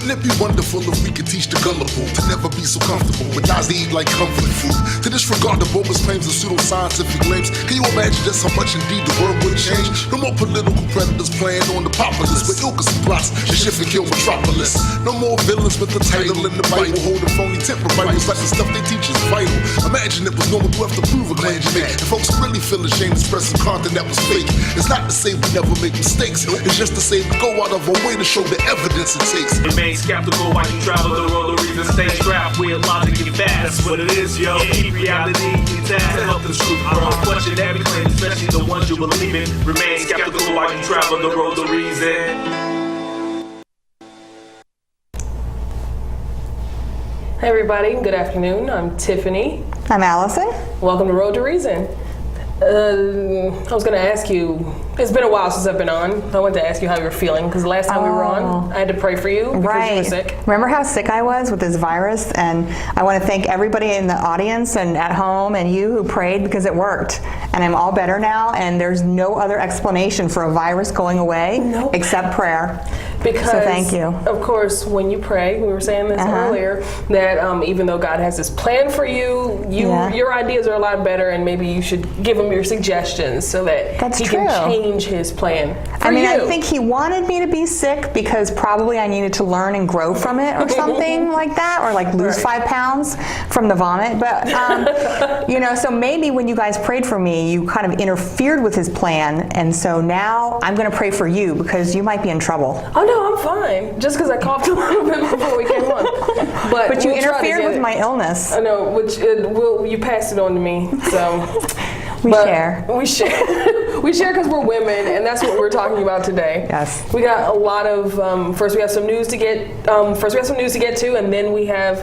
Wouldn't it be wonderful if we could teach the gullible to never be so comfortable, but not to eat like comfort food, to disregard the bogus claims and pseudoscientific claims? Can you imagine just how much indeed the world would change? No more political predators playing on the populace with ilkas and plots to shift and kill metropolis. No more villains with the title in the Bible, holding phony temper Bibles like the stuff they teach is vital. Imagine it was normal to have to prove a claim you make, and folks really feel ashamed to express some content that was fake. It's not to say we never make mistakes, it's just to say we go out of our way to show the evidence it takes. Remain skeptical while you travel the road of reason. Stay strapped with logic and facts. That's what it is, yo. Keep reality intact to help the truth grow. Question every claim, especially the ones you believe in. Remain skeptical while you travel the road of reason. Hey everybody, good afternoon. I'm Tiffany. I'm Allison. Welcome to Road to Reason. I was going to ask you, it's been a while since I've been on. I wanted to ask you how you were feeling, because the last time we were on, I had to pray for you because you were sick. Remember how sick I was with this virus? And I want to thank everybody in the audience and at home and you who prayed, because it worked. And I'm all better now, and there's no other explanation for a virus going away except prayer. Because, so thank you. Of course, when you pray, we were saying this earlier, that even though God has this plan for you, your ideas are a lot better, and maybe you should give him your suggestions so that he can change his plan for you. I think he wanted me to be sick because probably I needed to learn and grow from it or something like that, or like lose 5 pounds from the vomit. But, so maybe when you guys prayed for me, you kind of interfered with his plan, and so now I'm going to pray for you because you might be in trouble. Oh, no, I'm fine. Just because I coughed a little bit before we came on. But you interfered with my illness. I know, which you passed it on to me, so... We share. We share. We share because we're women, and that's what we're talking about today. Yes. We got a lot of. First, we have some news to get. To, and then we have.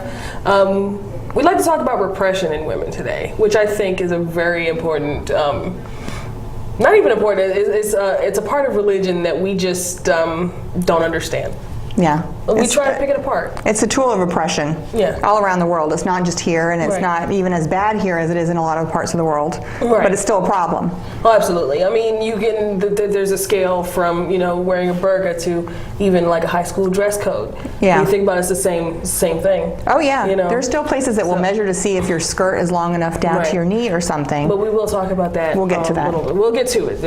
We'd like to talk about repression in women today, which I think is a very important. Not even important. It's a part of religion that we just don't understand. Yeah. We try to pick it apart. It's a tool of oppression all around the world. It's not just here, and it's not even as bad here as it is in a lot of parts of the world. Right. But it's still a problem. Oh, absolutely. I mean, there's a scale from, wearing a burqa to even like a high school dress code. Yeah. When you think about it, it's the same thing. Oh, yeah. There's still places that will measure to see if your skirt is long enough down to your knee or something. But we will talk about that. We'll get to that. A little bit. We'll get to it.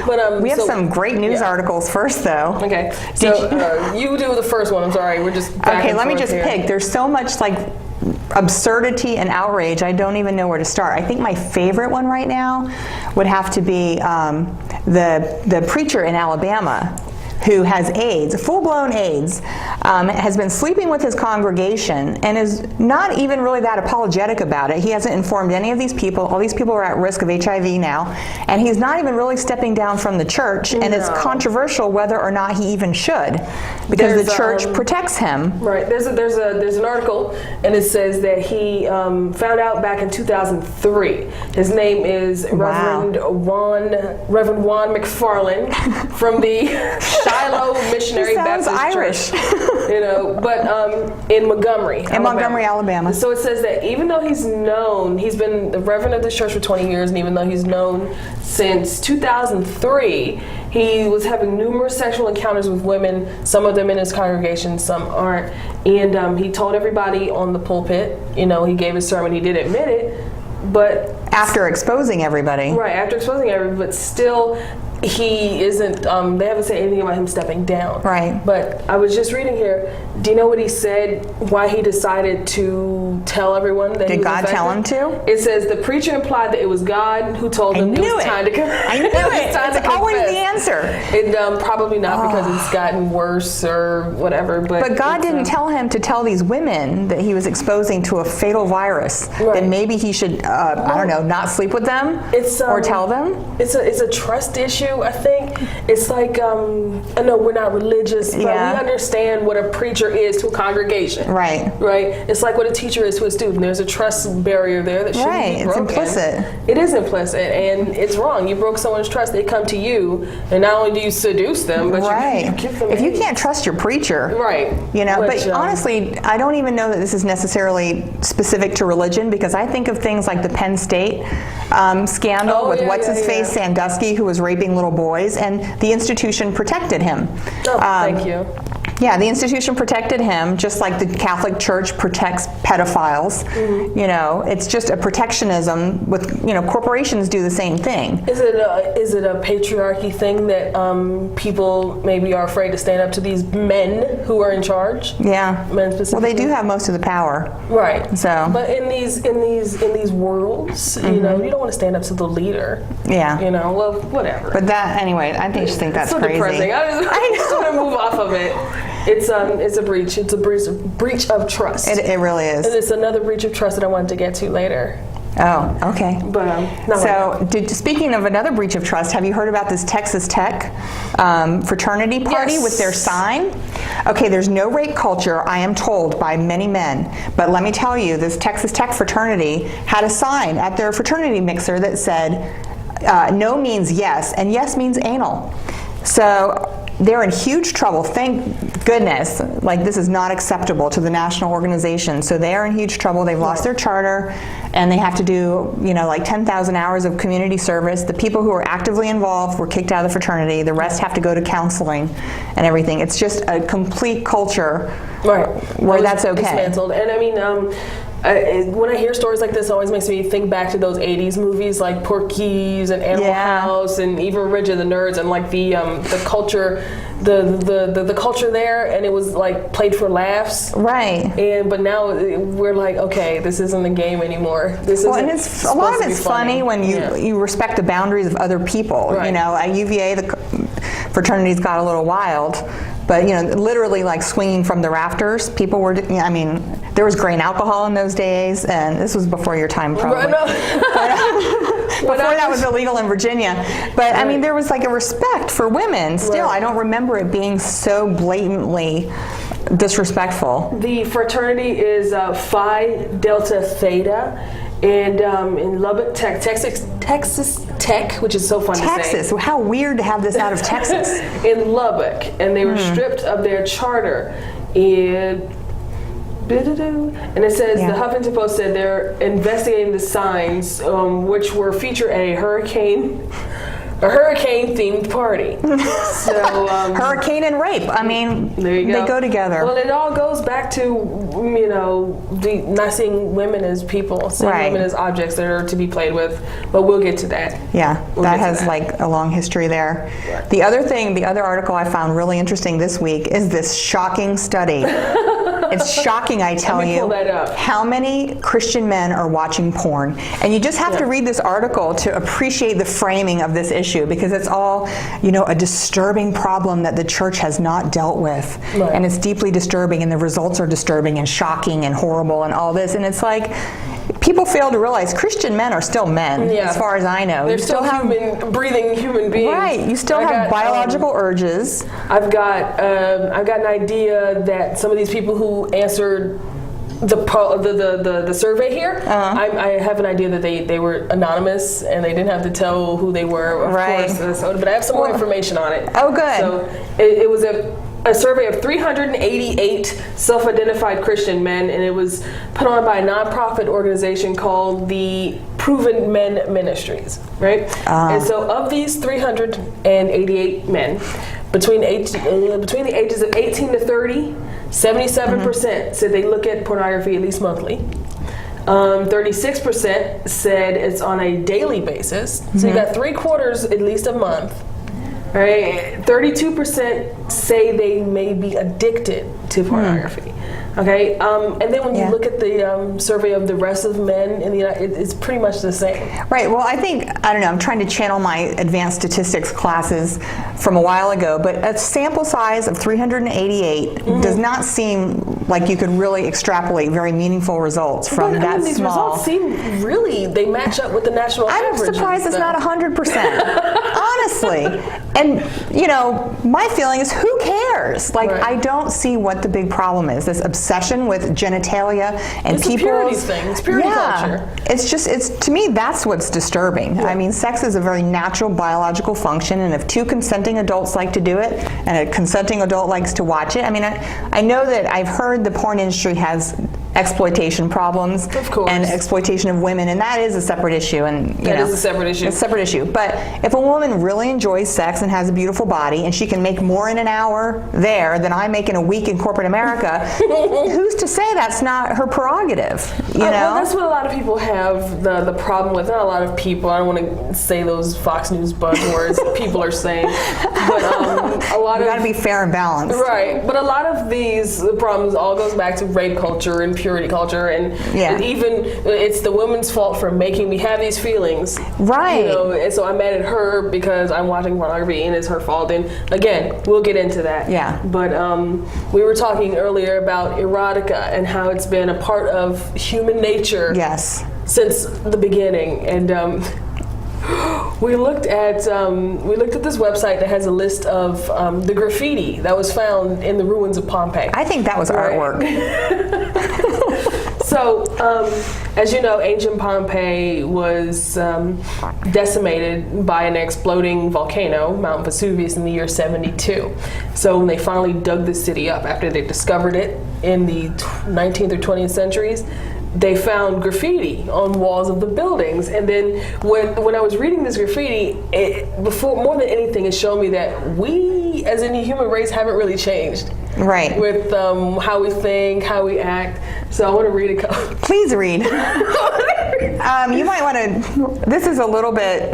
But we have some great news articles first, though. Okay. So you do the first one. I'm sorry. We're just back let me just pick. There's so much absurdity and outrage. I don't even know where to start. I think my favorite one right now would have to be the preacher in Alabama who has AIDS, full-blown AIDS, has been sleeping with his congregation and is not even really that apologetic about it. He hasn't informed any of these people. All these people are at risk of HIV now, and he's not even really stepping down from the church, and it's controversial whether or not he even should, because the church protects him. Right. There's an article, and it says that he found out back in 2003. His name is Reverend Juan McFarland from the Shiloh Missionary Baptist Irish. Church. But in Montgomery, Alabama. So it says that even though he's been the reverend of this church for 20 years, and even though he's known since 2003, he was having numerous sexual encounters with women, some of them in his congregation, some aren't. And he told everybody on the pulpit, he gave his sermon, he did admit it, but... After exposing everybody. Right, after exposing everybody, but still... He isn't, they haven't said anything about him stepping down. Right. But I was just reading here, do you know what he said, why he decided to tell everyone that he was God infected? tell him to? It says the preacher implied that it was God who told him it was time to confess. I knew it. It's always the answer. It probably not because it's gotten worse or whatever. But God didn't tell him to tell these women that he was exposing to a fatal virus. That maybe he should, not sleep with them or tell them. It's a trust issue. I think it's like I know we're not religious, but we understand what a preacher is to a congregation. Right. It's like what a teacher is to a student. There's a trust barrier there that shouldn't be broken. It's implicit. It is implicit, and it's wrong. You broke someone's trust. They come to you, and not only do you seduce them, but you give them. If you can't trust your preacher, But honestly, I don't even know that this is necessarily specific to religion, because I think of things like the Penn State scandal with what's-his-face Sandusky, who was raping little boys, and the institution protected him. Oh, thank you. Yeah, the institution protected him, just like the Catholic Church protects pedophiles. You know, it's just a protectionism with, you know, corporations do the same thing. Is it a patriarchy thing that people maybe are afraid to stand up to these men who are in charge? Yeah. Men specifically. Well, they do have most of the power. Right. So. But in these worlds, you know, you don't want to stand up to the leader. Yeah. You know, well, whatever. But that, anyway, I just think that's so crazy. depressing. I just want to move off of it. It's a breach. It's a breach of trust. It really is. And it's another breach of trust that I wanted to get to later. Oh, okay. But not so, speaking of another breach of trust, have you heard about this Texas Tech fraternity party with their sign? Okay, there's no rape culture, I am told, by many men. But let me tell you, this Texas Tech fraternity had a sign at their fraternity mixer that said, no means yes, and yes means anal. So they're in huge trouble, thank goodness. Like, this is not acceptable to the national organization. So they are in huge trouble. They've lost their charter, and they have to do, you know, like 10,000 hours of community service. The people who are actively involved were kicked out of the fraternity. The rest have to go to counseling and everything. It's just a complete culture where that's okay. Dismantled. And I mean, when I hear stories like this, it always makes me think back to those 80s movies like Porky's and Animal House and even Ridge of the Nerds, and like the culture, the culture there, and it was like played for laughs. Right. But now we're like, okay, this isn't a game anymore. And it's a lot of it's funny when you respect the boundaries of other people. Right. You know, at UVA, the fraternities got a little wild. But, you know, literally like swinging from the rafters. People were, I mean, there was grain alcohol in those days, and this was before your time probably. Before that was illegal in Virginia. But, I mean, there was like a respect for women. Still, I don't remember it being so blatantly disrespectful. The fraternity is Phi Delta Theta. And in Lubbock, Texas Tech, which is so fun to say. Texas, how weird to have this out of Texas. In Lubbock, and they were stripped of their charter. And it says, the Huffington Post said they're investigating the signs, which were feature a hurricane-themed party. So hurricane and rape. I mean, there you go. They go together. Well, it all goes back to, you know, not seeing women as people, seeing women as objects that are to be played with. But we'll get to that. Yeah, that has like a long history there. Right. The other article I found really interesting this week is this shocking study. It's shocking, I tell you, how many Christian men are watching porn. And you just have to read this article to appreciate the framing of this issue, because it's all, you know, a disturbing problem that the church has not dealt with. Right. And it's deeply disturbing, and the results are disturbing and shocking and horrible and all this. And it's like, people fail to realize Christian men are still men, as far as I know. They're still breathing human beings. Right. You still have biological urges. I've got an idea that some of these people who answered the survey here, I have an idea that they were anonymous and they didn't have to tell who they were, of course. But I have some more information on it. Oh, good. So it was a survey of 388 self-identified Christian men, and it was put on by a nonprofit organization called the Proven Men Ministries, right? And so of these 388 men, between the ages of 18 to 30, 77% said they look at pornography at least monthly. 36% said it's on a daily basis. So you got 3/4 at least a month. Right, 32% say they may be addicted to pornography. Okay, and then when you look at the survey of the rest of men in the United, it's pretty much the same. Right. Well, I don't know. I'm trying to channel my advanced statistics classes from a while ago, but a sample size of 388 does not seem like you could really extrapolate very meaningful results from that these small. Results seem they match up with the national average. I'm surprised it's not 100%. Honestly. And, you know, my feeling is, who cares? Like, I don't see what the big problem is. This obsession with genitalia and it's people's... a purity thing. It's purity culture. It's to me, that's what's disturbing. I mean, sex is a very natural biological function, and if two consenting adults like to do it, and a consenting adult likes to watch it, I mean, I know that I've heard the porn industry has exploitation problems Of course. and exploitation of women, and that is a separate issue. And That is a separate issue. It's a separate issue. But if a woman really enjoys sex and has a beautiful body, and she can make more in an hour there than I make in a week in corporate America, who's to say that's not her prerogative? You know, Well, that's what a lot of people have the problem with. Not a lot of people. I don't want to say those Fox News buzzwords that people are saying, but a lot you of got to be fair and balanced. right. But a lot of these problems all goes back to rape culture and purity culture, and even it's the woman's fault for making me have these feelings. Right. You know, and so I'm mad at her because I'm watching pornography and it's her fault. And again, we'll get into that. Yeah. But we were talking earlier about erotica and how it's been a part of human nature. Yes. Since the beginning, and we looked at this website that has a list of the graffiti that was found in the ruins of Pompeii. I think that was artwork. So, as you know, ancient Pompeii was decimated by an exploding volcano, Mount Vesuvius, in the year 72. So when they finally dug the city up after they discovered it in the 19th or 20th centuries, they found graffiti on walls of the buildings. And then when I was reading this graffiti, more than anything, it showed me that we, as in the human race, haven't really changed. Right. With how we think, how we act. So I want to read a couple. Please read. You might want to, this is a little bit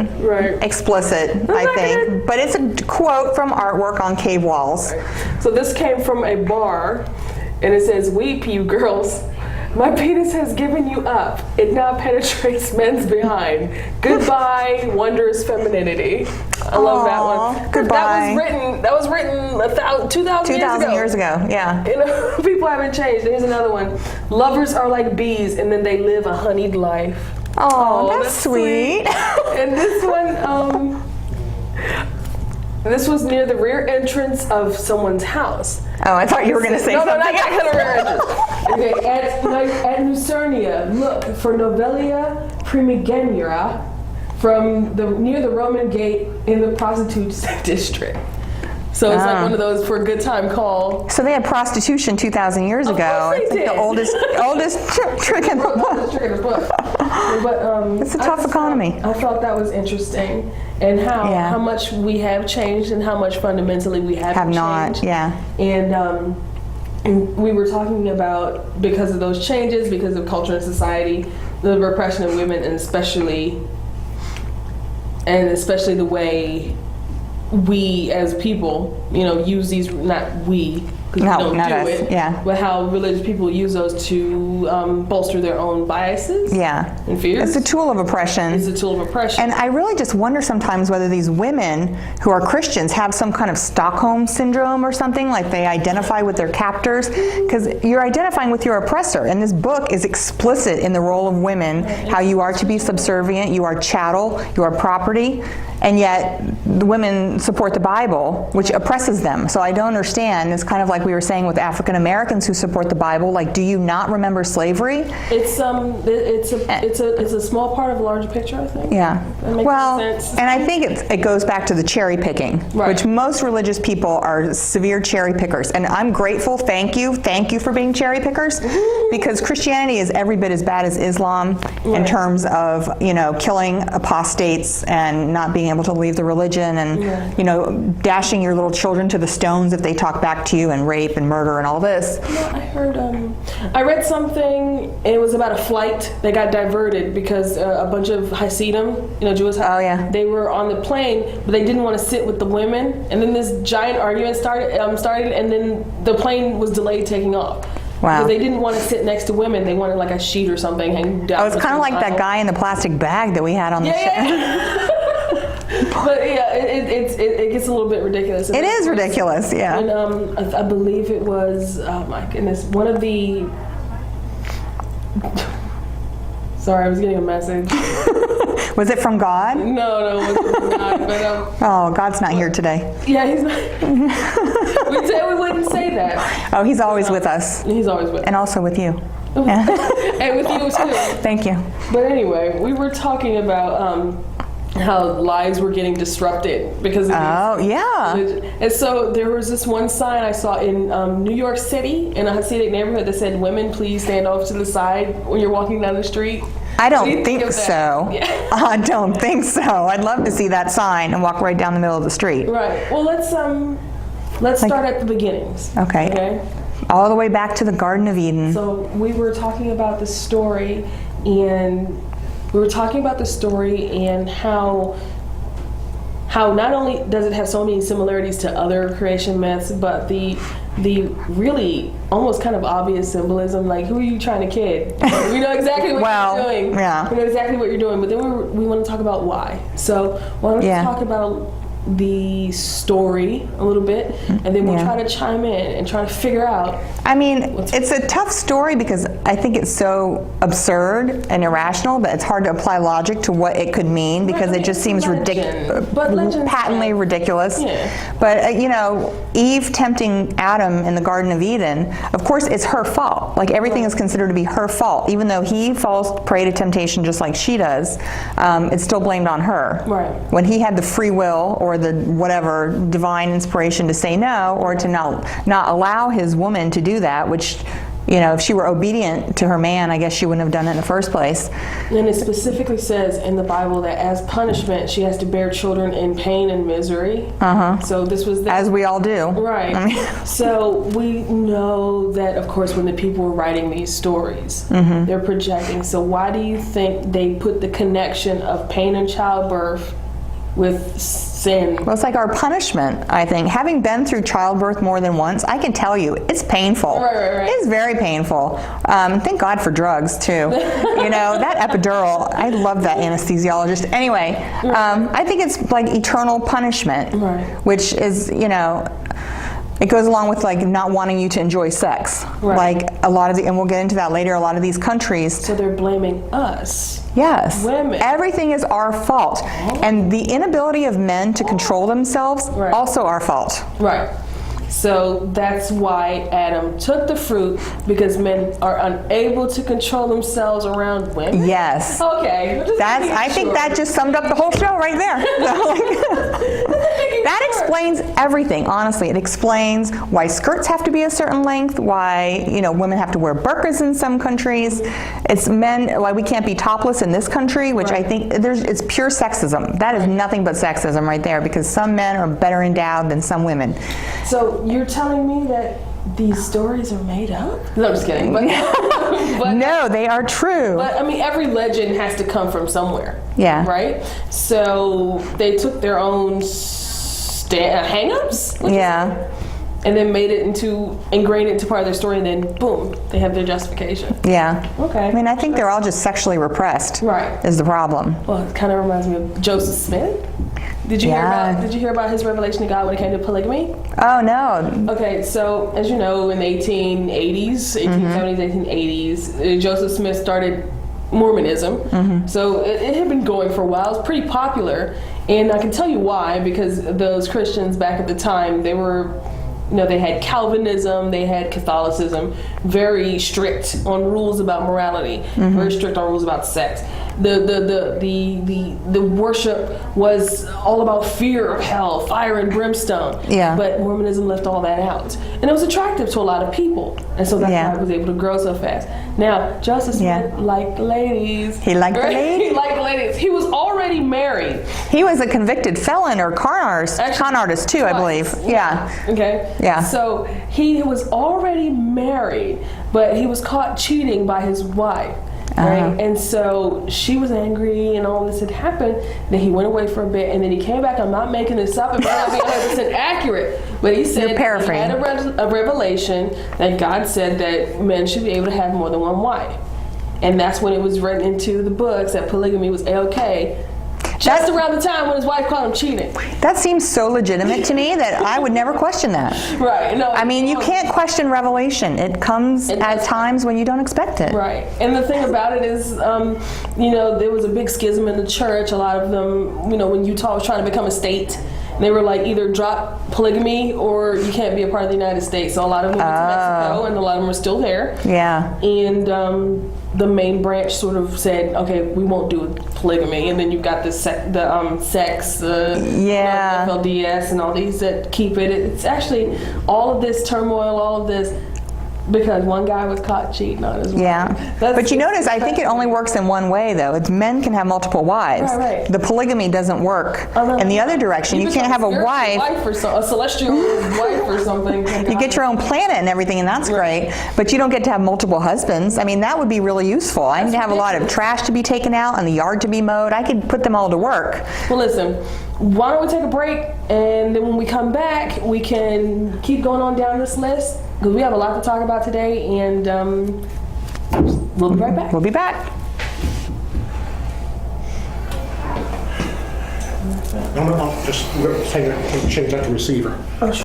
explicit, I think, but it's a quote from artwork on cave walls. Right. So this came from a bar, and it says, "Weep, you girls. My penis has given you up. It now penetrates men's behind. Goodbye, wondrous femininity." I love that one. Goodbye. That was written 2,000 years ago. Yeah. You know, people haven't changed. Here's another one. "Lovers are like bees, and then they live a honeyed life." Oh, that's sweet. And this one, this was near the rear entrance of someone's house. Oh, I thought you were going to say no, something. No, not that kind of rear entrance. Okay, at Lucernia, look for Novelia primigeniura near the Roman gate in the prostitutes district. So it's like one of those for a good time call. So they had prostitution 2,000 years ago. Of course they did. The oldest trick in the book. But it's a tough economy. I thought that was interesting, and how much we have changed and how much fundamentally we haven't not. changed. Yeah. And we were talking about, because of those changes, because of culture and society, the repression of women, and especially the way we as people, use these, not we, because we don't not do us. it, Yeah. but how religious people use those to bolster their own biases and fears. It's a tool of oppression. It's a tool of oppression. And I really just wonder sometimes whether these women who are Christians have some kind of Stockholm syndrome or something, like they identify with their captors, because you're identifying with your oppressor. And this book is explicit in the role of women, how you are to be subservient, you are chattel, you are property, and yet the women support the Bible, which oppresses them. So I don't understand. It's kind of like we were saying with African Americans who support the Bible. Like, do you not remember slavery? It's a small part of a larger picture, I think. Yeah. That makes sense. And I think it goes back to the cherry picking, which most religious people are severe cherry pickers. And I'm grateful. Thank you for being cherry pickers, because Christianity is every bit as bad as Islam in terms of killing apostates and not being able to leave the religion, and dashing your little children to the stones if they talk back to you, and rape and murder and all this. I read something, and it was about a flight that got diverted because a bunch of Hasidim, Jewish, they were on the plane, but they didn't want to sit with the women, and then this giant argument started, and then the plane was delayed taking off. Wow. Because they didn't want to sit next to women. They wanted like a sheet or something hanging down. Oh, it's kind of like that guy in the plastic bag that we had on the show. Yeah. But it gets a little bit ridiculous. It is ridiculous, yeah. And I believe it was, oh my goodness, one of the... Sorry, I was getting a message. Was it from God? No, it wasn't from God. But, oh, God's not here today. Yeah, he's not. We said we wouldn't say that. Oh, he's always with us. He's always with us. And also with you. And with you too. Thank you. But anyway, we were talking about how lives were getting disrupted because of these. Yeah. And so there was this one sign I saw in New York City in a Hasidic neighborhood that said, "Women, please stand off to the side when you're walking down the street." I What do you don't think of so. that? Yeah. I don't think so. I'd love to see that sign and walk right down the middle of the street. Right. Well, let's start at the beginnings. Okay. All the way back to the Garden of Eden. So we were talking about the story, and how not only does it have so many similarities to other creation myths, but the really almost kind of obvious symbolism, like who are you trying to kid? We know exactly what you're doing. Yeah. We know exactly what you're doing, but then we want to talk about why. So why don't we talk about the story a little bit, and then we'll try to chime in and try to figure out. I mean, it's a tough story because I think it's so absurd and irrational that it's hard to apply logic to what it could mean because it just seems patently ridiculous. Yeah. But Eve tempting Adam in the Garden of Eden, of course it's her fault. Like everything is considered to be her fault, even though he falls prey to temptation just like she does. It's still blamed on her. Right. When he had the free will or the whatever divine inspiration to say no, or to not allow his woman to do that, which if she were obedient to her man, I guess she wouldn't have done it in the first place. And it specifically says in the Bible that as punishment she has to bear children in pain and misery. So this was as we all do, right? So we know that, of course, when the people were writing these stories, they're projecting. So why do you think they put the connection of pain and childbirth with sin? Well, it's like our punishment, I think. Having been through childbirth more than once, I can tell you, it's painful. Right. It's very painful. Thank God for drugs, too. That epidural, I love that anesthesiologist. Anyway, I think it's like eternal punishment, which is, it goes along with like not wanting you to enjoy sex. Like a lot of and we'll get into that later, a lot of these countries. So they're blaming us. Yes. Women. Everything is our fault. And the inability of men to control themselves, also our fault. Right. So that's why Adam took the fruit, because men are unable to control themselves around women? Yes. Okay. I think that just summed up the whole show right there. That explains everything, honestly. It explains why skirts have to be a certain length, why, women have to wear burqas in some countries. It's why we can't be topless in this country, which I think it's pure sexism. That is nothing but sexism right there, because some men are better endowed than some women. So you're telling me that these stories are made up? No, I'm just kidding. But no, they are true. But I mean, every legend has to come from somewhere. Yeah. Right? So they took their own hang-ups? Yeah. And then ingrained it into part of their story, and then boom, they have their justification. Yeah. Okay. I mean, I think they're all just sexually repressed. Right. Is the problem. Well, it kind of reminds me of Joseph Smith. Did you hear about his revelation to God when it came to polygamy? Oh, no. Okay, so as you know, in the 1870s, 1880s, Joseph Smith started Mormonism. So it had been going for a while. It was pretty popular. And I can tell you why, because those Christians back at the time, they were, they had Calvinism, they had Catholicism, very strict on rules about morality, very strict on rules about sex. The worship was all about fear of hell, fire and brimstone. Yeah. But Mormonism left all that out. And it was attractive to a lot of people. And so that's why it was able to grow so fast. Now, Joseph Smith liked the ladies. He liked the ladies? He liked the ladies. He was already married. He was a convicted felon or con artist too, I believe. Yeah. Okay. Yeah. So he was already married, but he was caught cheating by his wife. Right? And so she was angry and all this had happened. Then he went away for a bit, and then he came back. I'm not making this up. It might not be 100% accurate. But he said he had a revelation that God said that men should be able to have more than one wife. And that's when it was written into the books that polygamy was A-OK. Just around the time when his wife caught him cheating. That seems so legitimate to me that I would never question that. Right. No. I mean, you can't question revelation. It comes at times when you don't expect it. Right. And the thing about it is, there was a big schism in the church. A lot of them, when Utah was trying to become a state, they were like, either drop polygamy or you can't be a part of the United States. So a lot of them went to Mexico, and a lot of them are still there. Yeah. And the main branch sort of said, okay, we won't do polygamy, and then you've got the sex, FLDS, and all these that keep it. It's actually all of this turmoil, all of this, because one guy was caught cheating on his wife. Yeah, but you notice, I think it only works in one way, though. It's men can have multiple wives. Right. The polygamy doesn't work in the other direction. You can't have a wife or a celestial wife or something. You get your own planet and everything, and that's great, but you don't get to have multiple husbands. I mean, that would be really useful. I need to have a lot of trash to be taken out and the yard to be mowed. I could put them all to work. Well, listen, why don't we take a break, and then when we come back, we can keep going on down this list, because we have a lot to talk about today, and we'll be right back. We'll be back. No, just change that to receiver. Oh, sure.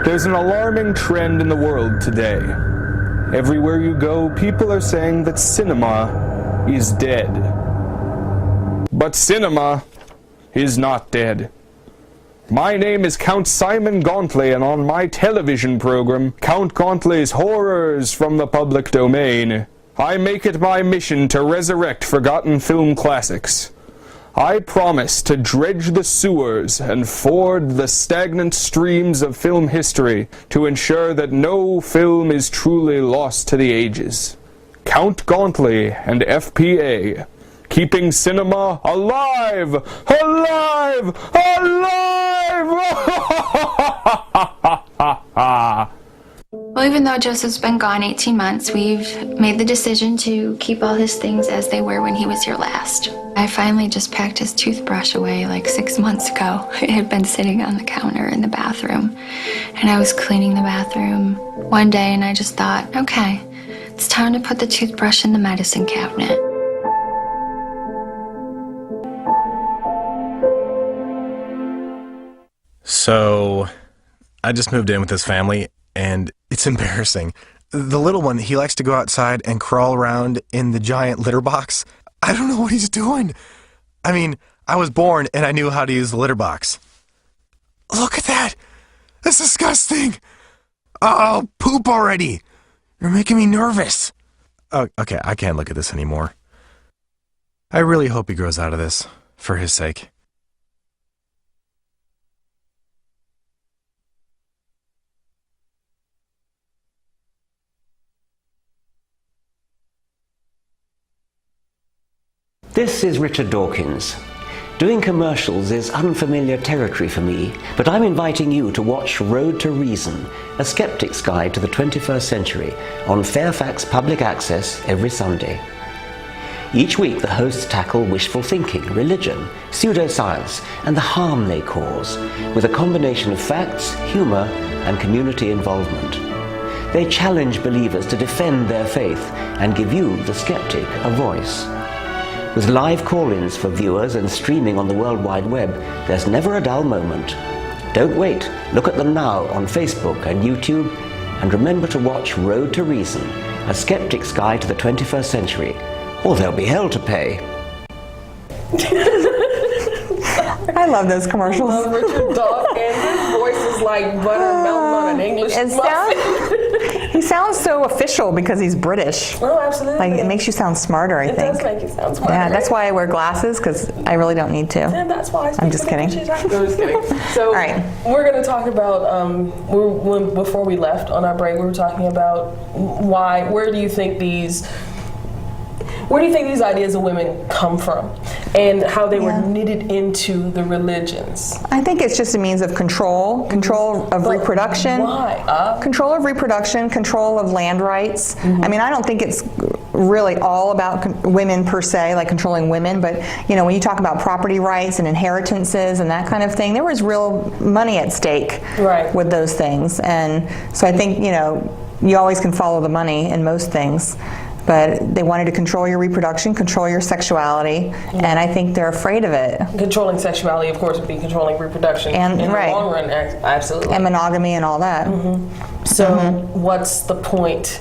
There's an alarming trend in the world today. Everywhere you go, people are saying that cinema is dead. But cinema is not dead. My name is Count Simon Gauntley, and on my television program, Count Gauntley's Horrors from the Public Domain, I make it my mission to resurrect forgotten film classics. I promise to dredge the sewers and ford the stagnant streams of film history to ensure that no film is truly lost to the ages. Count Gauntley and FPA, keeping cinema alive! Alive! Alive! Well, even though Joseph's been gone 18 months, we've made the decision to keep all his things as they were when he was here last. I finally just packed his toothbrush away like 6 months ago. It had been sitting on the counter in the bathroom. And I was cleaning the bathroom one day and I just thought, okay, it's time to put the toothbrush in the medicine cabinet. So, I just moved in with this family, and it's embarrassing. The little one, he likes to go outside and crawl around in the giant litter box. I don't know what he's doing. I mean, I was born and I knew how to use the litter box. Look at that! That's disgusting! Oh, poop already! You're making me nervous. Oh, okay, I can't look at this anymore. I really hope he grows out of this, for his sake. This is Richard Dawkins. Doing commercials is unfamiliar territory for me, but I'm inviting you to watch Road to Reason, a skeptic's guide to the 21st century, on Fairfax Public Access every Sunday. Each week the hosts tackle wishful thinking, religion, pseudoscience, and the harm they cause, with a combination of facts, humor, and community involvement. They challenge believers to defend their faith and give you, the skeptic, a voice. With live call-ins for viewers and streaming on the World Wide Web, there's never a dull moment. Don't wait. Look at them now on Facebook and YouTube, and remember to watch Road to Reason, a skeptic's guide to the 21st century, or there'll be hell to pay. I love those commercials. I love Richard Dawkins. His voice is like butter melting on an English muffin. He sounds so official because he's British. Oh, absolutely. Like, it makes you sound smarter, I think. It does make you sound smarter. Yeah, that's why I wear glasses, because I really don't need to. And that's why I'm just kidding. No, just kidding. So, all right. We're going to talk about, before we left on our break, we were talking about where do you think these ideas of women come from, and how they were knitted into the religions? I think it's just a means of control of reproduction. Why? Control of reproduction, control of land rights. Mm-hmm. I mean, I don't think it's really all about women per se, like controlling women, but when you talk about property rights and inheritances and that kind of thing, there was real money at stake with those things. And so I think, you always can follow the money in most things. but they wanted to control your reproduction, control your sexuality, and I think they're afraid of it. Controlling sexuality, of course, would be controlling reproduction And in right. the long run, absolutely. And monogamy and all that. So what's the point?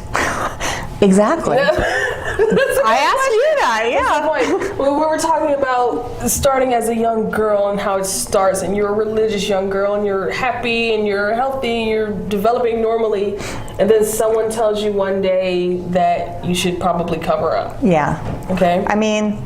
Exactly. That's I asked you that, yeah. What's the point? We were talking about starting as a young girl and how it starts, and you're a religious young girl, and you're happy, and you're healthy, and you're developing normally, and then someone tells you one day that you should probably cover up. Yeah. Okay? I mean,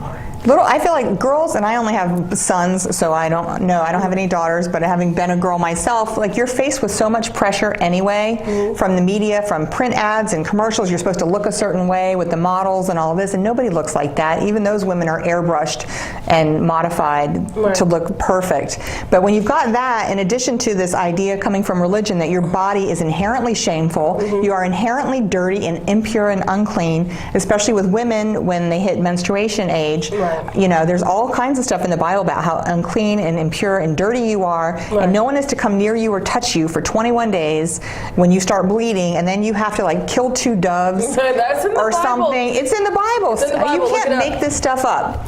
I feel like girls, and I only have sons, so I don't have any daughters, but having been a girl myself, like you're faced with so much pressure anyway from the media, from print ads and commercials. You're supposed to look a certain way with the models and all of this, and nobody looks like that. Even those women are airbrushed and modified to look perfect. But when you've got that, in addition to this idea coming from religion that your body is inherently shameful, you are inherently dirty and impure and unclean, especially with women when they hit menstruation age. You know, there's all kinds of stuff in the Bible about how unclean and impure and dirty you are, and no one is to come near you or touch you for 21 days when you start bleeding, and then you have to like kill 2 doves That's in the or Bible. something. It's in the Bible. It's in the Bible. You can't Look it make up. this stuff up.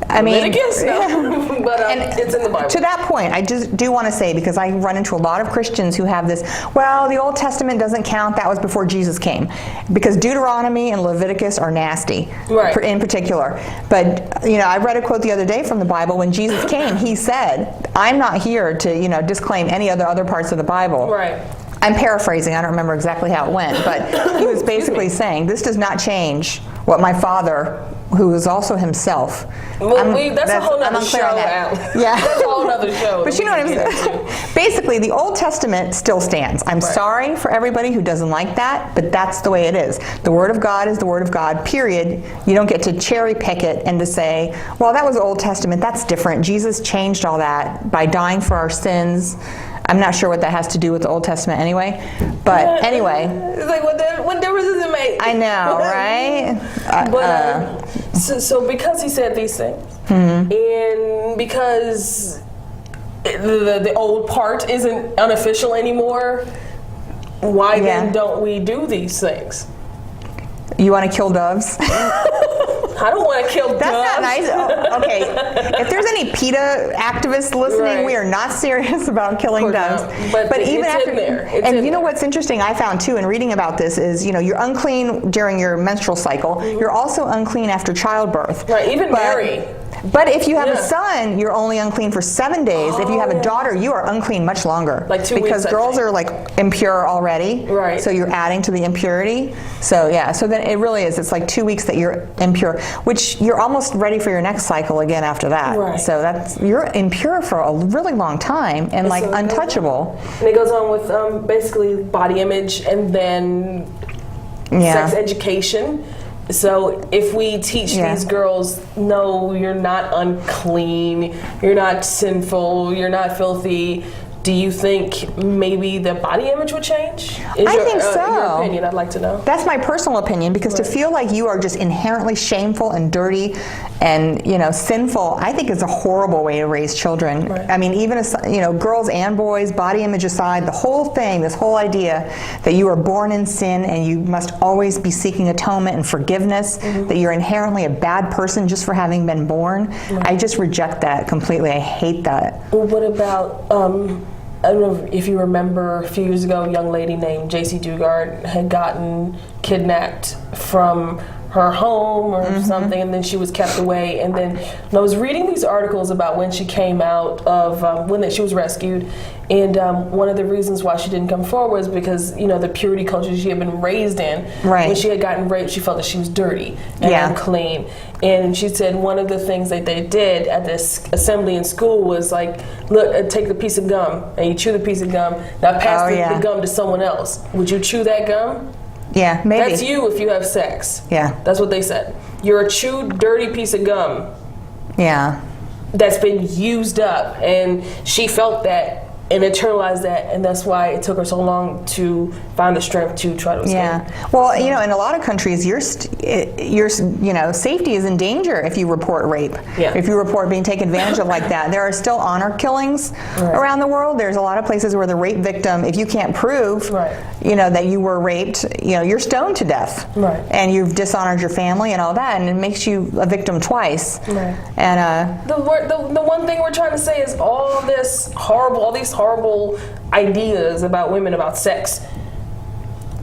I mean, Leviticus, no. But it's in the Bible. to that point, I just do want to say, because I run into a lot of Christians who have this, well, the Old Testament doesn't count, that was before Jesus came. Because Deuteronomy and Leviticus are nasty, in particular. But, you know, I read a quote the other day from the Bible. When Jesus came, he said, I'm not here to, you know, disclaim any other parts of the Bible. Right. I'm paraphrasing, I don't remember exactly how it went, but he was basically saying, this does not change what my Father, who is also himself. Well, that's a whole other show. Yeah. That's a whole other show. But you know what I'm saying? Basically, the Old Testament still stands. I'm sorry for everybody who doesn't like that, but that's the way it is. The Word of God is the Word of God, period. You don't get to cherry pick it and to say, well, that was Old Testament, that's different. Jesus changed all that by dying for our sins. I'm not sure what that has to do with the Old Testament anyway, but anyway. It's like, what difference does it make? I know, right? But so because he said these things, and because the old part isn't unofficial anymore, why then don't we do these things? You want to kill doves? I don't want to kill doves. That's not nice. Oh, okay, if there's any PETA activists listening, we are not serious about killing doves. But even it's after, in there. and you know what's interesting? I found too in reading about this is, you know, you're unclean during your menstrual cycle. You're also unclean after childbirth. Right. Even Mary. But if you have a son, you're only unclean for 7 days. If you have a daughter, you are unclean much longer. Like 2 weeks, because girls are like impure already. Right. So you're adding to the impurity. So yeah, so then it really is. It's like 2 weeks that you're impure, which you're almost ready for your next cycle again after that. Right. So you're impure for a really long time and like untouchable. And it goes on with basically body image and then sex education. So if we teach these girls, no, you're not unclean, you're not sinful, you're not filthy, do you think maybe the body image would change? I think so. In your opinion, I'd like to know. That's my personal opinion, because to feel like you are just inherently shameful and dirty and, you know, sinful, I think is a horrible way to raise children. Right. I mean, even, you know, girls and boys, body image aside, the whole thing, this whole idea that you are born in sin and you must always be seeking atonement and forgiveness, that you're inherently a bad person just for having been born, I just reject that completely. I hate that. Well, what about, I don't know if you remember a few years ago, a young lady named J.C. Dugard had gotten kidnapped from her home or something, and then she was kept away. And then I was reading these articles about when she came out of, when she was rescued, and one of the reasons why she didn't come forward was because, you know, the purity culture she had been raised in. Right. When she had gotten raped, she felt that she was dirty and unclean. And she said one of the things that they did at this assembly in school was like, look, take a piece of gum, and you chew the piece of gum, now pass the gum to someone else. Would you chew that gum? Yeah, maybe. That's you if you have sex. Yeah. That's what they said. You're a chewed, dirty piece of gum. Yeah. That's been used up. And she felt that and internalize that, and that's why it took her so long to find the strength to try to escape. Yeah. Well, you know, in a lot of countries, your safety is in danger if you report rape. Yeah. If you report being taken advantage of like that. There are still honor killings around the world. There's a lot of places where the rape victim, if you can't prove, you know, that you were raped, you know, you're stoned to death. Right. And you've dishonored your family and all that, and it makes you a victim twice. Right. And the one thing we're trying to say is all these horrible ideas about women, about sex,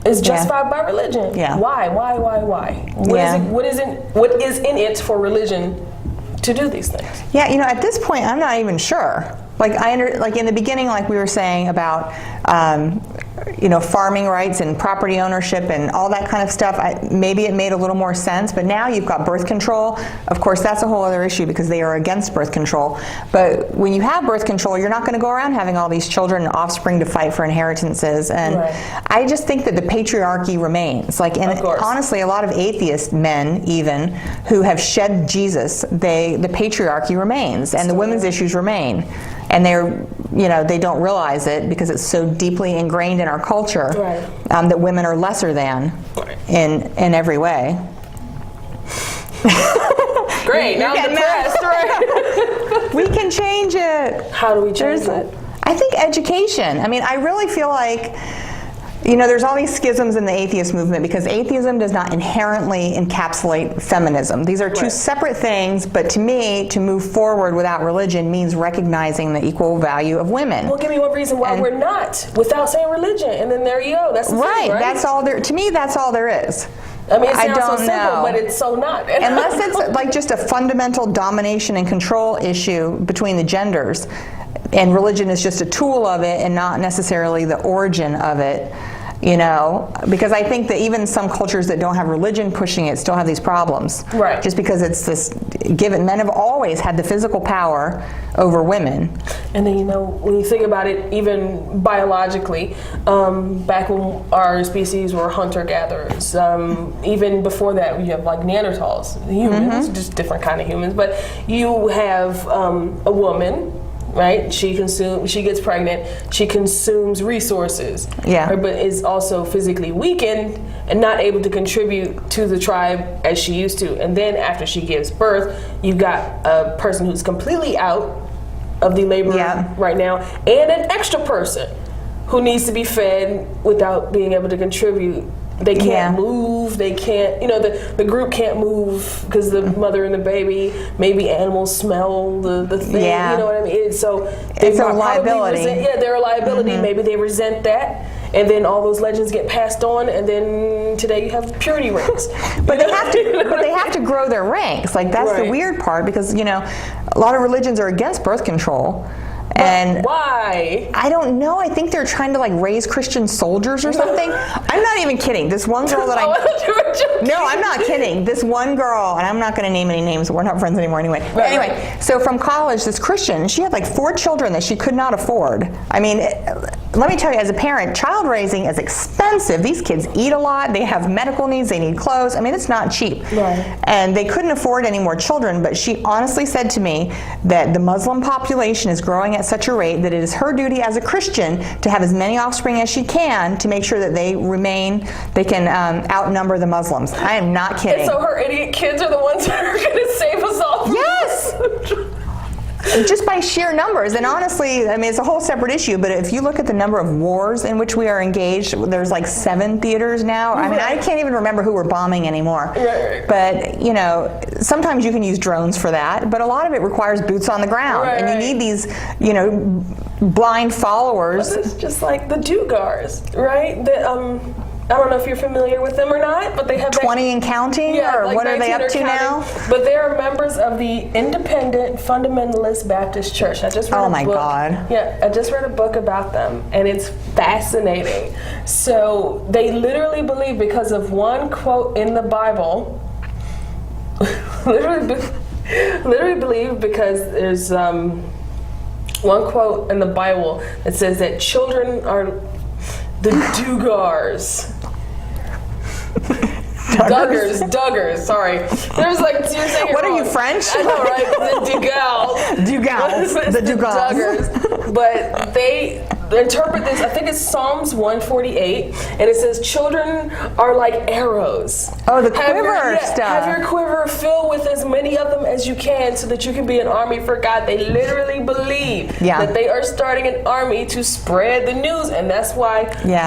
is justified by religion. Yeah. Why? What is in it for religion to do these things? Yeah, you know, at this point, I'm not even sure. Like like in the beginning, like we were saying about, you know, farming rights and property ownership and all that kind of stuff. Maybe it made a little more sense. But now you've got birth control. Of course, that's a whole other issue because they are against birth control. But when you have birth control, you're not going to go around having all these children and offspring to fight for inheritances. And I just think that the patriarchy remains. Like, and honestly, a lot of atheist men, even who have shed Jesus, the patriarchy remains, and the women's issues remain. And they're, you know, they don't realize it because it's so deeply ingrained in our culture that women are lesser than in every way. Great, now I'm depressed, right? We can change it. How do we change it? I think education. I mean, I really feel like, you know, there's all these schisms in the atheist movement because atheism does not inherently encapsulate feminism. These are two separate things, but to me, to move forward without religion means recognizing the equal value of women. Well, give me one reason why we're not, without saying religion, and then there you go. That's the thing, right? That's all there. To me, that's all there is. I mean, it sounds so simple, but it's so not. Unless it's like just a fundamental domination and control issue between the genders, and religion is just a tool of it and not necessarily the origin of it, you know, because I think that even some cultures that don't have religion pushing it still have these problems. Right. Just because it's this given, men have always had the physical power over women. And then, you know, when you think about it, even biologically, back when our species were hunter-gatherers, even before that, you have like Neanderthals, humans, just different kind of humans, but you have a woman, right? She gets pregnant, she consumes resources, but is also physically weakened and not able to contribute to the tribe as she used to. And then after she gives birth, you've got a person who's completely out of the labor right now, and an extra person who needs to be fed without being able to contribute. They can't move, they can't, you know, the group can't move because the mother and the baby, maybe animals smell the thing, you know what I mean? So it's a liability. They're a liability. Maybe they resent that, and then all those legends get passed on, and then today you have purity rings. But they have to grow their ranks. Like, that's the weird part, because, you know, a lot of religions are against birth control. And why? I don't know. I think they're trying to like raise Christian soldiers or something. I'm not even kidding. This one girl that No, I'm not kidding. This one girl, and I'm not going to name any names. We're not friends anymore anyway. But anyway, so from college, this Christian, she had like 4 children that she could not afford. I mean, let me tell you, as a parent, child raising is expensive. These kids eat a lot. They have medical needs. They need clothes. I mean, it's not cheap. And they couldn't afford any more children. But she honestly said to me that the Muslim population is growing at such a rate that it is her duty as a Christian to have as many offspring as she can to make sure that they can outnumber the Muslims. I am not kidding. And so her idiot kids are the ones that are going to save us all from this. Just by sheer numbers. And honestly, I mean, it's a whole separate issue, but if you look at the number of wars in which we are engaged, there's like 7 theaters now. I mean, I can't even remember who we're bombing anymore. But, you know, sometimes you can use drones for that, but a lot of it requires boots on the ground. And you need these, you know, blind followers. But it's just like the Dugars, right? I don't know if you're familiar with them or not, but they have 20 and counting, or like what are they up to now? But they are members of the Independent Fundamentalist Baptist Church. I just read a book. God. Yeah, I just read a book about them, and it's fascinating. So they literally believe, because of one quote in the Bible, literally believe because there's one quote in the Bible that says that children are the Dugars. Duggars, sorry. There was like, you're saying it What are wrong. you, French? I know, right? The Dugals. The Dugals. Duggars. But they interpret this, I think it's Psalms 148, and it says, children are like arrows. Oh, the quiver stuff. Have your quiver filled with as many of them as you can so that you can be an army for God. They literally believe that they are starting an army to spread the news, and that's why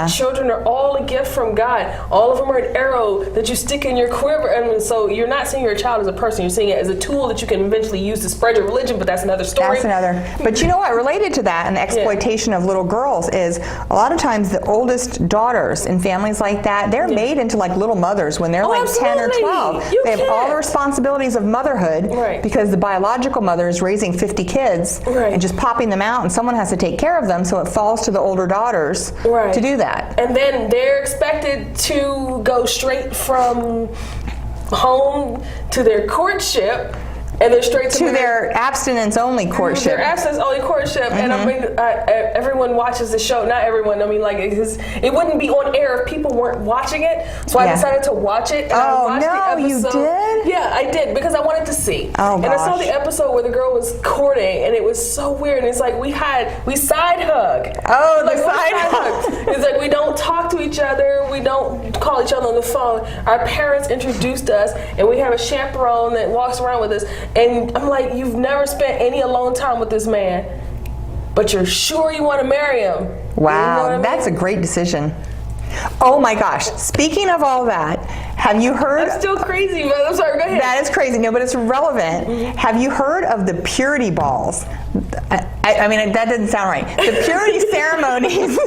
children are all a gift from God. All of them are an arrow that you stick in your quiver, and so you're not seeing your child as a person, you're seeing it as a tool that you can eventually use to spread your religion, but that's another story. That's another. But you know what, related to that and the exploitation of little girls is a lot of times the oldest daughters in families like that, they're made into like little mothers when they're like 10 or 12. They have all the responsibilities of motherhood because the biological mother is raising 50 kids and just popping them out, and someone has to take care of them, so it falls to the older daughters to do that. And then they're expected to go straight from home to their courtship, and they're straight to their abstinence-only courtship. Their abstinence-only courtship, and I mean, everyone watches the show. Not everyone. I mean, like, it wouldn't be on air if people weren't watching it. So I decided to watch it. And I watched the episode. You did? Yeah, I did, because I wanted to see. Oh, and I saw the episode where the girl was courting, and it was so weird. And it's like we side hug. Oh, like, the side hug. It's like we don't talk to each other. We don't call each other on the phone. Our parents introduced us, and we have a chaperone that walks around with us. And I'm like, you've never spent any alone time with this man, but you're sure you want to marry him. Wow, you know that's a great decision. Oh my gosh, speaking of all that, have you heard? That's still crazy, but I'm sorry, go ahead. That is crazy, no, but it's relevant. Have you heard of the purity balls? I mean, that doesn't sound right. The purity ceremonies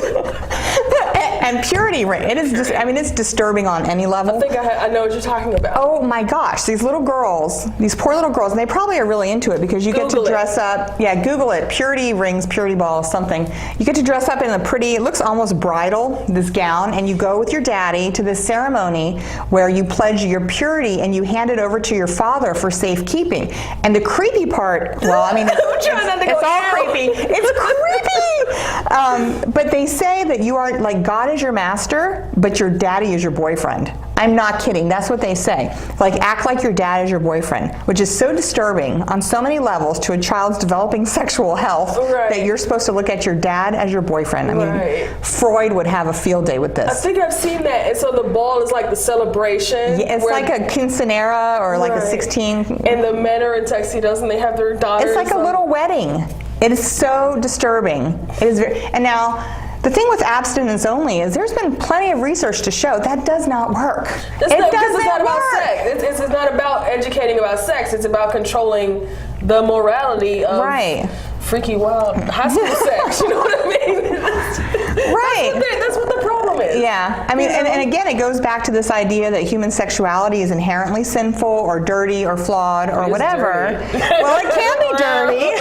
and purity ring. It is just, I mean, it's disturbing on any level. I think I know what you're talking about. Oh my gosh, these little girls, these poor little girls, and they probably are really into it because you get to dress up. Yeah, Google it. Purity rings, purity balls, something. You get to dress up in a pretty, it looks almost bridal, this gown, and you go with your daddy to this ceremony where you pledge your purity and you hand it over to your father for safekeeping. And the creepy part, well, I mean, it's all creepy. It's creepy. But they say that you are, like, God is your master, but your daddy is your boyfriend. I'm not kidding. That's what they say. Like, act like your dad is your boyfriend, which is so disturbing on so many levels to a child's developing sexual health that you're supposed to look at your dad as your boyfriend. I mean, Freud would have a field day with this. I think I've seen that. And so the ball is like the celebration. Yeah, it's like a quinceanera or like a 16. And the men are in tuxedos and they have their daughters. It's like a little wedding. It is so disturbing. It is very, and now, the thing with abstinence only is there's been plenty of research to show that does not work. It's not about sex. It's not about educating about sex. It's about controlling the morality of freaky, wild high school sex. You know what I mean? That's what the problem is. Yeah. I mean, and again, it goes back to this idea that human sexuality is inherently sinful or dirty or flawed or whatever. Well, it can be dirty.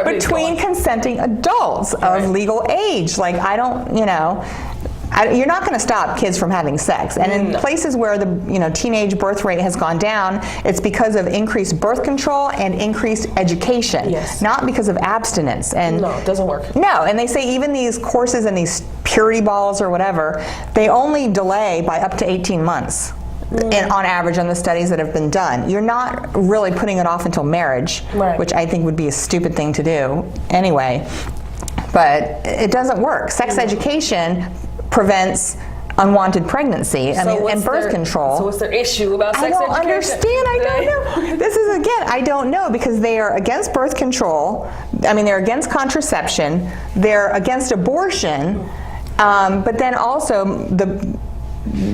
Between consenting adults of legal age. Like, I don't, you're not going to stop kids from having sex. And in places where the teenage birth rate has gone down, it's because of increased birth control and increased education, not because of abstinence. And no, it doesn't work. No, and they say even these courses and these purity balls or whatever, they only delay by up to 18 months. And on average, on the studies that have been done, you're not really putting it off until marriage, which I think would be a stupid thing to do anyway. But it doesn't work. Sex education prevents unwanted pregnancy and birth control. So what's their issue about sex education? I don't understand. I don't know. This is, again, I don't know, because they are against birth control. I mean, they're against contraception. They're against abortion. But then also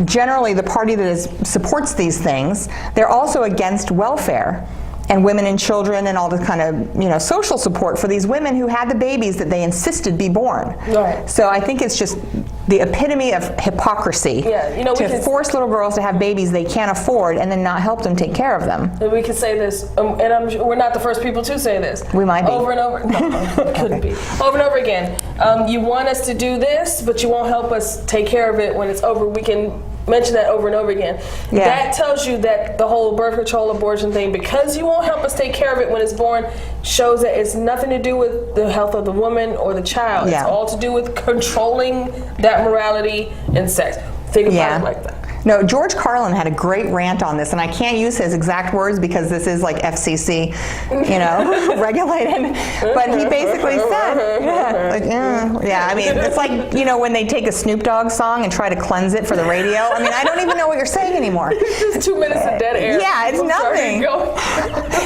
generally the party that supports these things, they're also against welfare and women and children and all the kind of social support for these women who had the babies that they insisted be born. So I think it's just the epitome of hypocrisy to force little girls to have babies they can't afford and then not help them take care of them. And we can say this, and we're not the first people to say this. We might be. Over and over. No, it couldn't be. Over and over again. You want us to do this, but you won't help us take care of it when it's over. We can mention that over and over again. That tells you that the whole birth control abortion thing, because you won't help us take care of it when it's born, shows that it's nothing to do with the health of the woman or the child. It's all to do with controlling that morality and sex. Think about it like that. No, George Carlin had a great rant on this, and I can't use his exact words because this is like FCC, regulated. But he basically said, I mean, it's like, when they take a Snoop Dogg song and try to cleanse it for the radio. I mean, I don't even know what you're saying anymore. It's just 2 minutes of dead air. Yeah, it's nothing.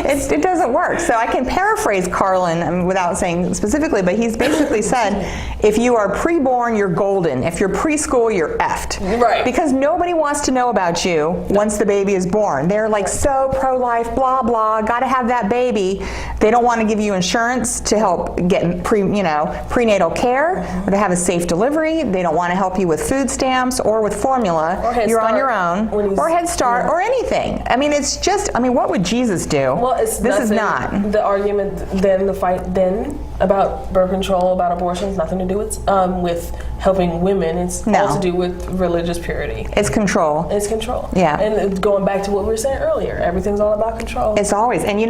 It doesn't work. So I can paraphrase Carlin without saying specifically, but he's basically said, if you are preborn, you're golden. If you're preschool, you're effed. Right. Because nobody wants to know about you once the baby is born. They're like so pro-life, blah, blah, got to have that baby. They don't want to give you insurance to help get prenatal care, or to have a safe delivery. They don't want to help you with food stamps or with formula. You're on your own. Or Head Start or anything. I mean, it's just, what would Jesus do? Well, this is not. The argument then, the fight then about birth control, about abortion, has nothing to do with helping women. It's all to do with religious purity. It's control. It's control. Yeah. And going back to what we were saying earlier, everything's all about control. It's always. And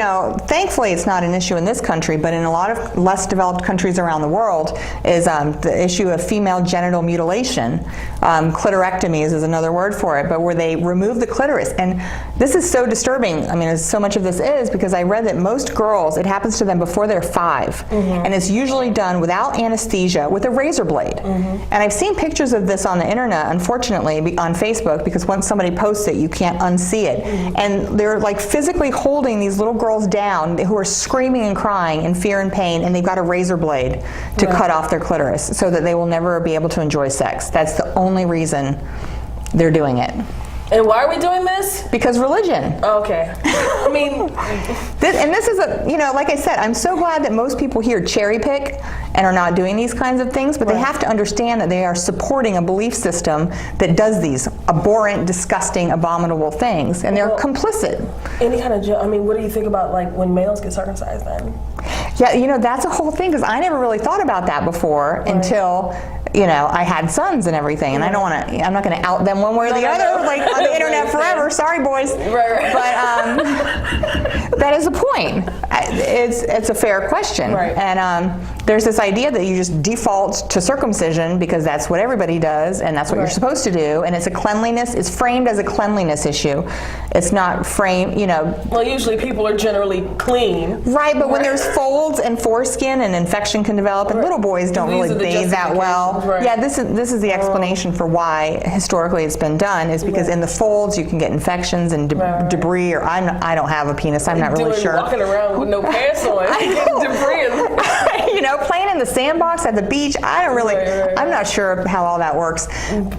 thankfully it's not an issue in this country, but in a lot of less developed countries around the world is the issue of female genital mutilation. Clitorectomies is another word for it, but where they remove the clitoris. And this is so disturbing, as so much of this is, because I read that most girls, it happens to them before they're 5. And it's usually done without anesthesia with a razor blade. And I've seen pictures of this on the internet, unfortunately, on Facebook, because once somebody posts it, you can't unsee it. And they're like physically holding these little girls down who are screaming and crying in fear and pain, and they've got a razor blade to cut off their clitoris so that they will never be able to enjoy sex. That's the only reason they're doing it. And why are we doing this? Because religion. Okay. This is like I said, I'm so glad that most people here cherry pick and are not doing these kinds of things, but they have to understand that they are supporting a belief system that does these abhorrent, disgusting, abominable things, and they're complicit. Any kind of what do you think about when males get circumcised then? Yeah, that's a whole thing, because I never really thought about that before until I had sons and everything, and I'm not going to out them one way or the other, like on the internet forever. Sorry, boys. Right. But that is the point. It's a fair question. Right. And there's this idea that you just default to circumcision because that's what everybody does, and that's what you're supposed to do, and it's framed as a cleanliness issue. It's not framed, Well, usually people are generally clean. Right, but when there's folds and foreskin, and infection can develop, and little boys don't really bathe that well. Right. Yeah, this is the explanation for why historically it's been done, is because in the folds you can get infections and debris, or I don't have a penis, I'm not really sure. Walking around with no pants on, getting debris. Playing in the sandbox at the beach, I'm not sure how all that works.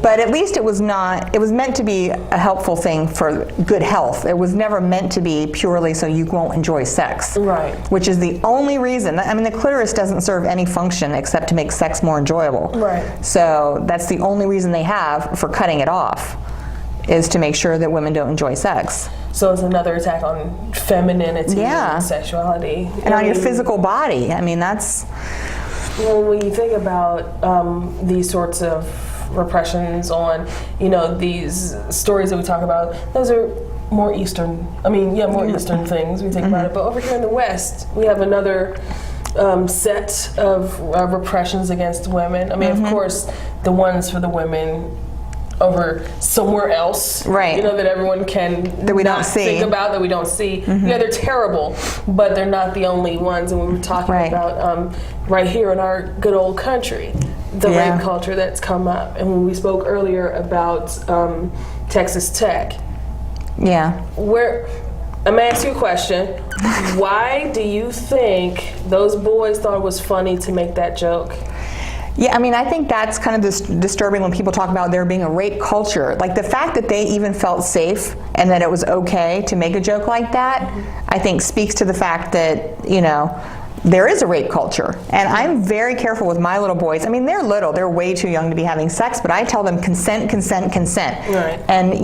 But at least it was meant to be a helpful thing for good health. It was never meant to be purely so you won't enjoy sex. Right. Which is the only reason. The clitoris doesn't serve any function except to make sex more enjoyable. Right. So that's the only reason they have for cutting it off, is to make sure that women don't enjoy sex. So it's another attack on femininity and sexuality. And on your physical body. That's... When you think about these sorts of repressions on, these stories that we talk about, those are more Eastern, more Eastern things, we think about it. But over here in the West, we have another set of repressions against women. Of course, the ones for the women over somewhere else, right? That everyone can that we don't see. Think about, that we don't see. Yeah, they're terrible, but they're not the only ones. And we were talking about right here in our good old country, the rape culture that's come up. And when we spoke earlier about Texas Tech, I'm gonna ask you a question. Why do you think those boys thought it was funny to make that joke? Yeah, I think that's kind of disturbing when people talk about there being a rape culture. Like the fact that they even felt safe and that it was okay to make a joke like that, I think speaks to the fact that, there is a rape culture. And I'm very careful with my little boys. They're little, they're way too young to be having sex, but I tell them consent, consent, consent. Right. And,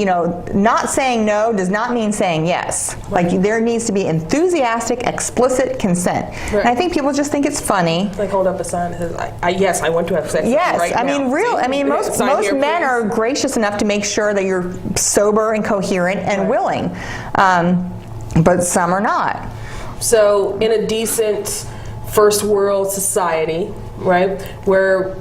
not saying no does not mean saying yes. Right. Like there needs to be enthusiastic, explicit consent. Right. And I think people just think it's funny. Like hold up a sign that says, yes, I want to have sex with you right now. Most men are gracious enough to make sure that you're sober and coherent and willing. But some are not. So in a decent first world society, right, where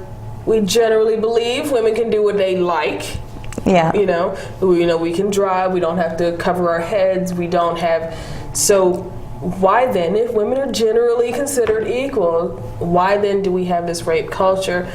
we generally believe women can do what they like, You know, we can drive. We don't have to cover our heads. We don't have. So why then, if women are generally considered equal, why then do we have this rape culture?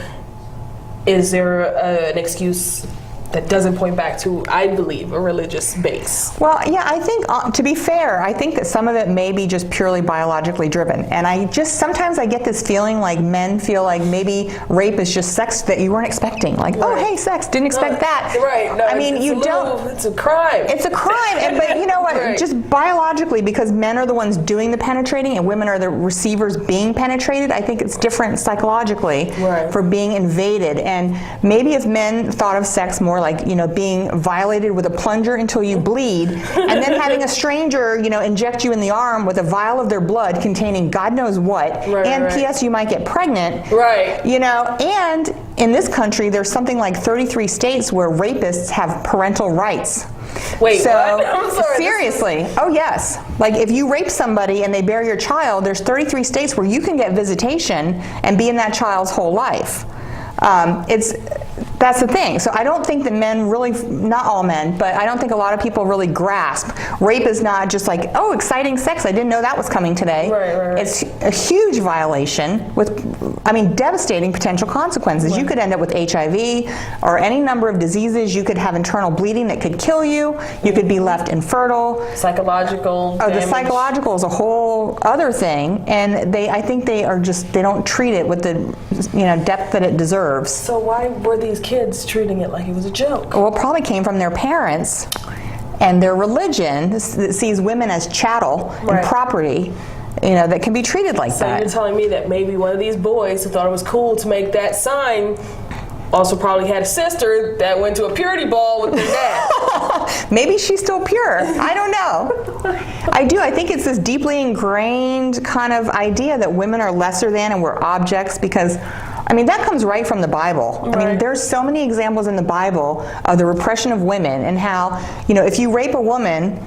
Is there an excuse that doesn't point back to, I believe, a religious base? Well, yeah, I think, to be fair, I think that some of it may be just purely biologically driven. And sometimes I get this feeling like men feel like maybe rape is just sex that you weren't expecting. Like, oh, hey, sex, didn't expect that. Right. No, I mean, you don't. It's a crime. It's a crime. But you know what? Right. Just biologically, because men are the ones doing the penetrating and women are the receivers being penetrated, I think it's different psychologically for being invaded. And maybe if men thought of sex more like, being violated with a plunger until you bleed, and then having a stranger, inject you in the arm with a vial of their blood containing God knows what, and P.S. you might get pregnant. Right. And in this country, there's something like 33 states where rapists have parental rights. Wait, so, what? I'm sorry. Seriously. Oh, yes. Like, if you rape somebody and they bear your child, there's 33 states where you can get visitation and be in that child's whole life. That's the thing. So I don't think that men really, not all men, but I don't think a lot of people really grasp. Rape is not just like, oh, exciting sex, I didn't know that was coming today. Right. It's a huge violation with, devastating potential consequences. You could end up with HIV or any number of diseases. You could have internal bleeding that could kill you. You could be left infertile. Psychological damage. The psychological is a whole other thing, and I think they don't treat it with the depth that it deserves. So why were these kids treating it like it was a joke? Well, it probably came from their parents and their religion that sees women as chattel and property, that can be treated like that. So you're telling me that maybe one of these boys who thought it was cool to make that sign also probably had a sister that went to a purity ball with their dad. Maybe she's still pure. I don't know. I do. I think it's this deeply ingrained kind of idea that women are lesser than and we're objects because, that comes right from the Bible. Right. There's so many examples in the Bible of the repression of women and how, if you rape a woman,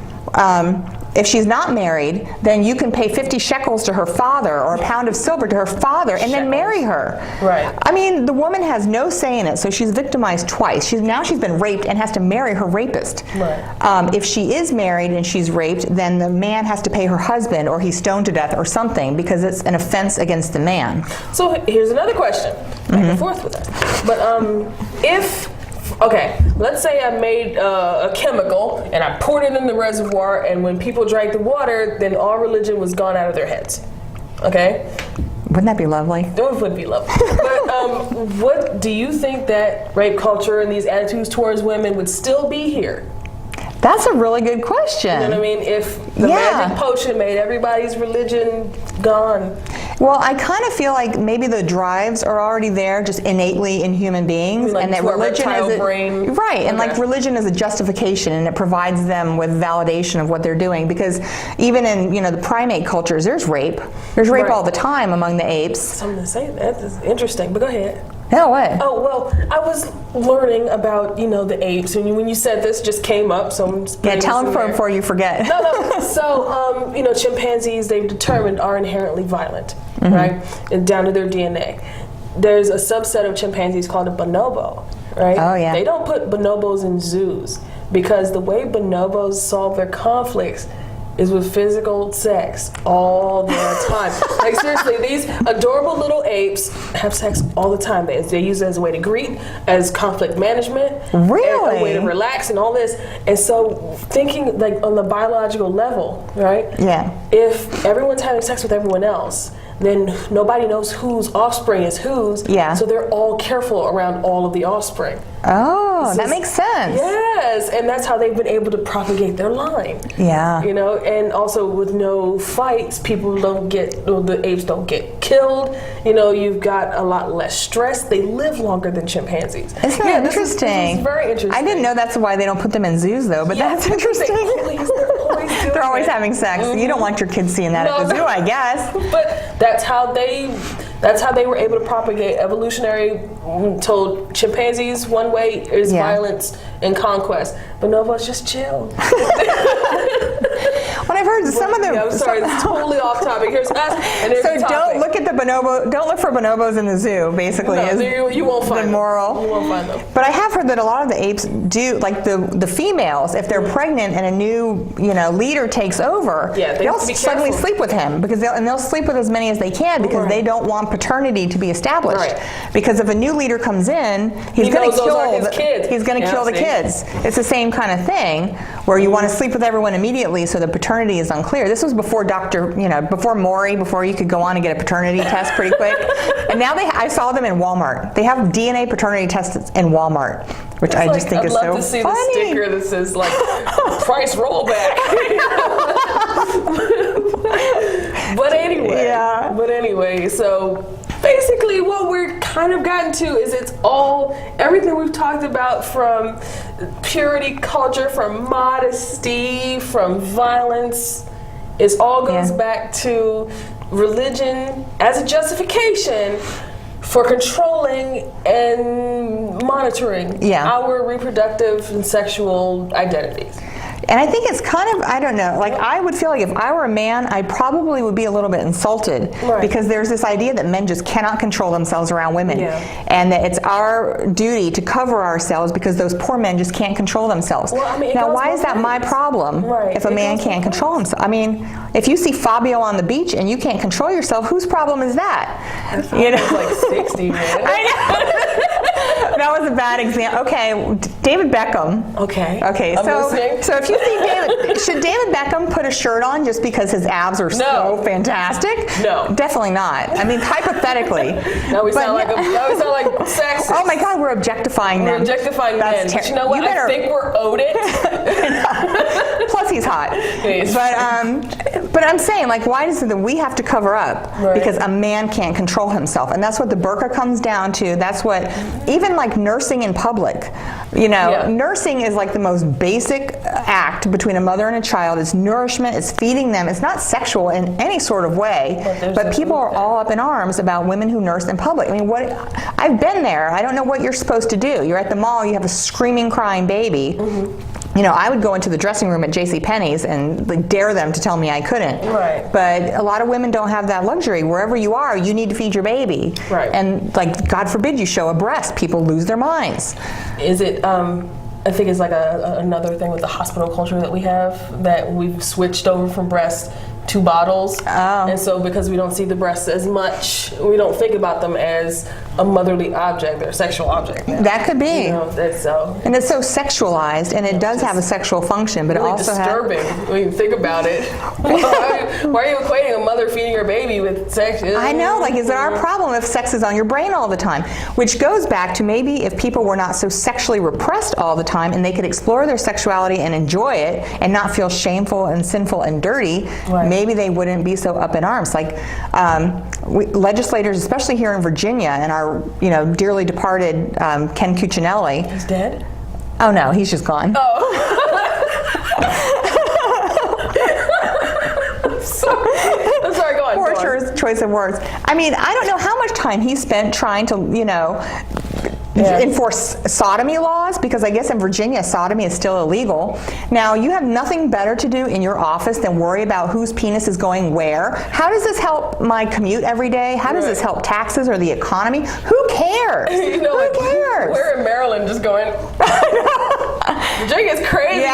if she's not married, then you can pay 50 shekels to her father or a pound of silver to her father and then marry her. Right. The woman has no say in it, so she's victimized twice. She's been raped and has to marry her rapist. Right. If she is married and she's raped, then the man has to pay her husband or he's stoned to death or something because it's an offense against the man. So here's another question, back and forth with that. But let's say I made a chemical and I poured it in the reservoir, and when people drank the water, then all religion was gone out of their heads. Okay? Wouldn't that be lovely? It would be lovely. But what do you think that rape culture and these attitudes towards women would still be here? That's a really good question. You know what I mean? If the magic potion made everybody's religion gone. Well, I kind of feel like maybe the drives are already there, just innately in human beings, like and that religion is brain. Right, and like religion is a justification, and it provides them with validation of what they're doing. Because even in the primate cultures, there's rape. There's rape all the time among the apes. Something to say that is interesting, but go ahead. No, what? Oh, well, I was learning about, the apes, and when you said this, just came up, so I'm just tell them before you forget. No. So, chimpanzees, they've determined, are inherently violent, right? And down to their DNA. There's a subset of chimpanzees called a bonobo, right? Oh, yeah. They don't put bonobos in zoos because the way bonobos solve their conflicts is with physical sex all the time. Like seriously, these adorable little apes have sex all the time. They use it as a way to greet, as conflict management, really, a way to relax, and all this. And so, thinking like on the biological level, right? Yeah. If everyone's having sex with everyone else, then nobody knows whose offspring is whose. Yeah. So they're all careful around all of the offspring. Oh, that makes sense. Yes, and that's how they've been able to propagate their line. Yeah. And also with no fights, the apes don't get killed. You've got a lot less stress. They live longer than chimpanzees. Isn't that interesting? This is very interesting. I didn't know that's why they don't put them in zoos, though, but that's interesting. They're always having sex. You don't want your kids seeing that at the zoo, I guess. But that's how they were able to propagate. Evolutionary told chimpanzees one way is violence and conquest. Bonobos just chill. But I've heard some of them. I'm sorry, it's totally off topic. Here's us, and there's So the topic. don't look at the bonobo. Don't look for bonobos in the zoo. Basically, No, is you won't find the moral. them. You won't find them. But I have heard that a lot of the apes do, like the females, if they're pregnant and a new leader takes over, Yeah, they they'll have to be suddenly careful. sleep with him because they'll sleep with as many as they can because they don't want paternity to be established. Right. Because if a new leader comes in, he's He going knows to those aren't kill his kids. He's going to Yeah, kill the see? kids. It's the same kind of thing where you want to sleep with everyone immediately so the paternity is unclear. This was before before Maury, before you could go on and get a paternity test pretty quick. And now I saw them in Walmart. They have DNA paternity tests in Walmart, which I just think is so I'd love to see funny. the sticker that says like price rollback. But anyway, so basically what we're kind of gotten to is it's all everything we've talked about, from purity culture, from modesty, from violence. It all goes back to religion as a justification for controlling and monitoring our reproductive and sexual identities. And I think it's kind of, I don't know, like I would feel like if I were a man, I probably would be a little bit insulted because there's this idea that men just cannot control themselves around women. And that it's our duty to cover ourselves because those poor men just can't control themselves. Well, I mean, now, why is that my problem if a man can't control himself? I mean, if you see Fabio on the beach and you can't control yourself, whose problem is that? Fabio's like 60, man. I know. That was a bad example. Okay, David Beckham. Okay. I'm listening. So if you see David, should David Beckham put a shirt on just because his abs are so fantastic? No. Definitely not. I mean, hypothetically. Now we sound like sexist. Oh my God, we're objectifying them. We're objectifying men. But you know what? I think we're owed it. Plus, he's hot. Please. But I'm saying, like, why is it that we have to cover up? Because a man can't control himself, and that's what the burqa comes down to. That's what, even like nursing in public. Nursing is like the most basic act between a mother and a child. It's nourishment. It's feeding them. It's not sexual in any sort of way. But people are all up in arms about women who nurse in public. I mean, I've been there. I don't know what you're supposed to do. You're at the mall. You have a screaming, crying baby. I would go into the dressing room at JCPenney's and like, dare them to tell me I couldn't. But a lot of women don't have that luxury. Wherever you are, you need to feed your baby. And like, God forbid you show a breast, people lose their minds. Is it, I think it's like another thing with the hospital culture that we have, that we've switched over from breast to bottles. And so because we don't see the breasts as much, we don't think about them as a motherly object. They're a sexual object now. That could be. And it's so sexualized, and it does have a sexual function, but really it also disturbing when you think about it. Why are you equating a mother feeding her baby with sex? I know, like, is it our problem if sex is on your brain all the time? Which goes back to maybe if people were not so sexually repressed all the time and they could explore their sexuality and enjoy it and not feel shameful and sinful and dirty, maybe they wouldn't be so up in arms. Like legislators, especially here in Virginia, and our dearly departed Ken Cuccinelli. He's dead? Oh no, he's just gone. I'm sorry, go on. Poor choice of words. I mean, I don't know how much time he spent trying to, enforce sodomy laws, because I guess in Virginia sodomy is still illegal. Now, you have nothing better to do in your office than worry about whose penis is going where. How does this help my commute every day? How does this help taxes or the economy? Who cares? Who cares? We're in Maryland just going, Virginia's crazy.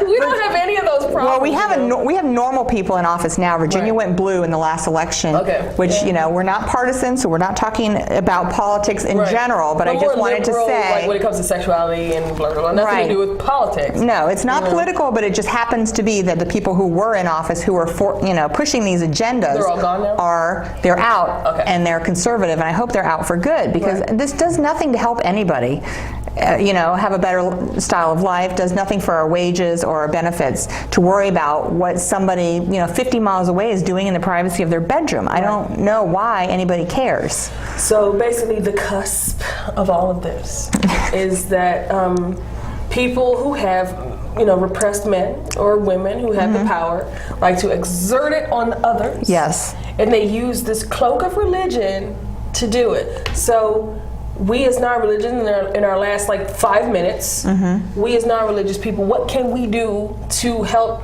We don't have any of those problems. Well, we have normal people in office now. Virginia went blue in the last election, which we're not partisan, so we're not talking about politics in general. But I just wanted to say, like when it comes to sexuality and blah blah blah, nothing to do with politics. No, it's not political, but it just happens to be that the people who were in office, who were pushing these agendas, they're all gone now? They're out, and they're conservative, and I hope they're out for good, because this does nothing to help anybody. Have a better style of life, does nothing for our wages or our benefits, to worry about what somebody 50 miles away is doing in the privacy of their bedroom. I don't know why anybody cares. So basically the cusp of all of this is that people who have repressed men or women who have the power like to exert it on others. Yes. And they use this cloak of religion to do it. So we as non-religious, in our last 5 minutes, we as non-religious people, what can we do to help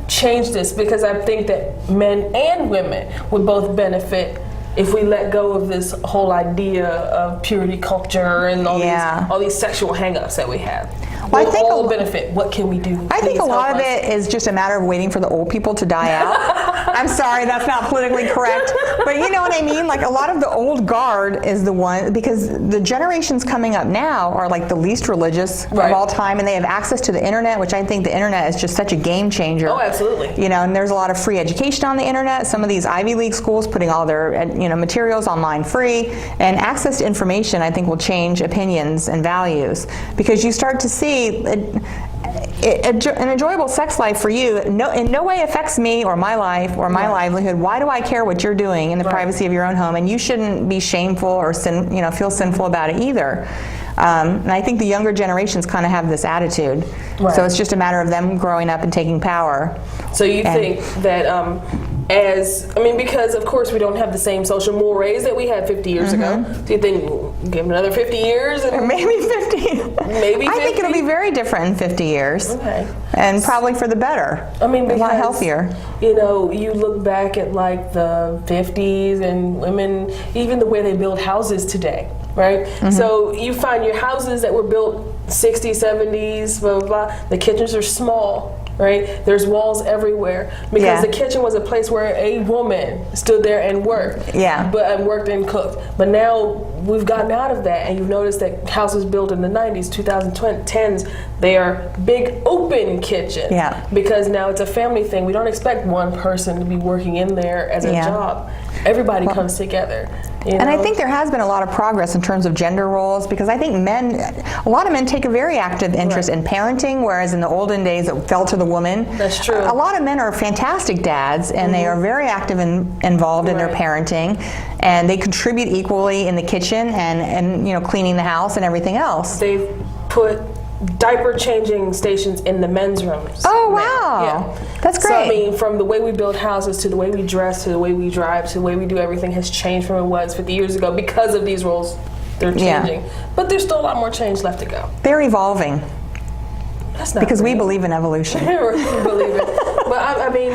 change this? Because I think that men and women would both benefit if we let go of this whole idea of purity culture and all these sexual hang-ups that we have. Well, I think all benefit. What can we do? I think a lot of it is just a matter of waiting for the old people to die out. I'm sorry, that's not politically correct, but you know what I mean? Like, a lot of the old guard is the one, because the generations coming up now are like the least religious of all time, and they have access to the internet, which I think the internet is just such a game changer. Oh, absolutely. You know, and there's a lot of free education on the internet. Some of these Ivy League schools putting all their materials online free, and access to information I think will change opinions and values, because you start to see an enjoyable sex life for you in no way affects me or my life or my livelihood. Why do I care what you're doing in the privacy of your own home? And you shouldn't be shameful or feel sinful about it either. And I think the younger generations kind of have this attitude. So it's just a matter of them growing up and taking power. So you think that because of course we don't have the same social mores that we had 50 years ago. Do you think we'll give them another 50 years? Or maybe 50. Maybe 50? I think it'll be very different in 50 years. Okay. And probably for the better. I mean, because, a lot healthier. You know, you look back at like the 50s and women, even the way they build houses today, right? So you find your houses that were built 60s, 70s, blah, blah, blah. The kitchens are small. Right? There's walls everywhere because the kitchen was a place where a woman stood there and worked. Worked and cooked. But now we've gotten out of that, and you've noticed that houses built in the 90s, 2010s, they are big open kitchens. Because now it's a family thing. We don't expect one person to be working in there as a job. Everybody comes together. And I think there has been a lot of progress in terms of gender roles, because I think a lot of men take a very active interest in parenting, whereas in the olden days it fell to the woman. That's true. A lot of men are fantastic dads, and they are very active and involved in their parenting, and they contribute equally in the kitchen and cleaning the house and everything else. They've put diaper changing stations in the men's rooms. Oh, wow. That's great. So, I mean, from the way we build houses to the way we dress to the way we drive to the way we do everything has changed from it was 50 years ago because of these roles. They're changing. But there's still a lot more change left to go. They're evolving. That's not because we believe in evolution. We believe it. But I mean,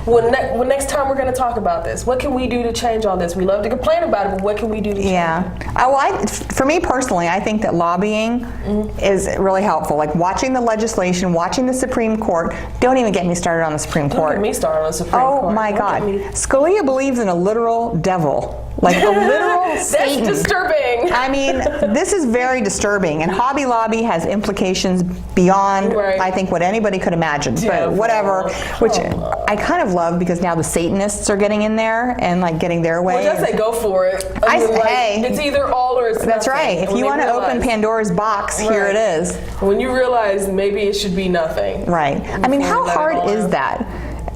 when next time we're going to talk about this, what can we do to change all this? We love to complain about it, but what can we do to change it? For me personally, I think that lobbying is really helpful. Like watching the legislation, watching the Supreme Court. Don't even get me started on the Supreme Court. Don't get me started on the Supreme Court. Oh my God. Scalia believes in a literal devil. Like a literal Satan. That's disturbing. I mean, this is very disturbing. And Hobby Lobby has implications beyond, I think, what anybody could imagine. But whatever, which I kind of love because now the Satanists are getting in there and like getting their way. Well, just say go for it. Hey, it's either all or it's nothing. That's right. If you want to open Pandora's box, here it is. When you realize maybe it should be nothing. Right. I mean, how hard is that?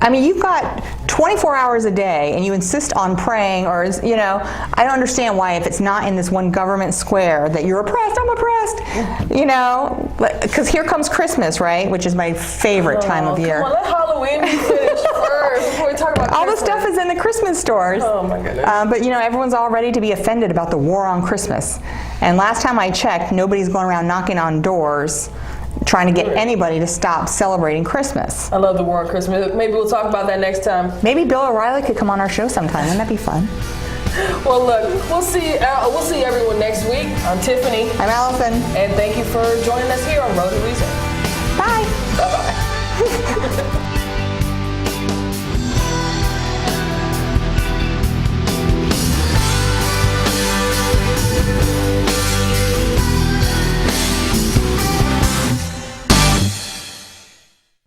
I mean, you've got 24 hours a day and you insist on praying, or, I don't understand why, if it's not in this one government square, that you're oppressed, I'm oppressed, because here comes Christmas, right? Which is my favorite time of year. Come on, let Halloween be finished first before we talk about all the stuff is in the Christmas stores. Oh my goodness. But everyone's all ready to be offended about the war on Christmas. And last time I checked, nobody's going around knocking on doors trying to get anybody to stop celebrating Christmas. I love the war on Christmas. Maybe we'll talk about that next time. Maybe Bill O'Reilly could come on our show sometime. Wouldn't that be fun? Well, look, we'll see everyone next week. I'm Tiffany. I'm Allison. And thank you for joining us here on Road to Reason.